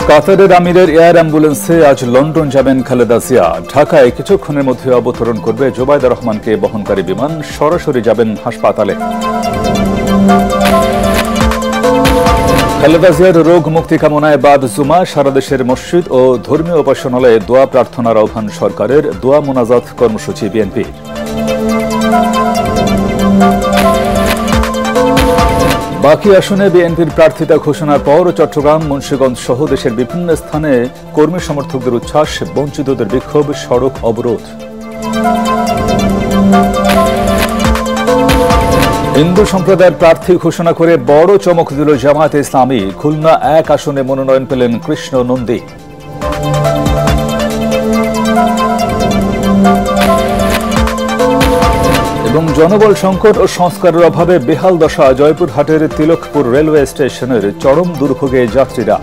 কাতারের আমিরের এয়ার অ্যাম্বুলেন্সে আজ লন্ডন যাবেন খালেদা জিয়া। ঢাকায় কিছুক্ষণের মধ্যে অবতরণ করবে জোবাইদা রহমানকে বহনকারী বিমান। সরাসরি যাবেন হাসপাতালে। খালেদা জিয়ার রোগ মুক্তি কামনায় বাদ জুমা। সারা দেশের মসজিদ ও ধর্মীয় উপাসনালয়ে দোয়া প্রার্থনার আহ্বান সরকারের। দোয়া মোনাজাত কর্মসূচি বিএনপির। বাকি আসনে বিএনপির প্রার্থিতা ঘোষণার পর চট্টগ্রাম, মুন্সিগঞ্জ সহ দেশের বিভিন্ন স্থানে কর্মী সমর্থকদের উচ্ছ্বাস, বঞ্চিতদের বিক্ষোভ, সড়ক অবরোধ। হিন্দু সম্প্রদায়ের প্রার্থী ঘোষণা করে বড় চমক দিল জামায়াতে ইসলামী। খুলনা 1 আসনে মনোনয়ন পেলেন কৃষ্ণ নন্দী। এবং জনবল সংকট ও সংস্কারের অভাবে বেহাল দশা জয়পুরহাটের তিলকপুর রেলওয়ে স্টেশনের। চরম দুর্ভোগে যাত্রীরা।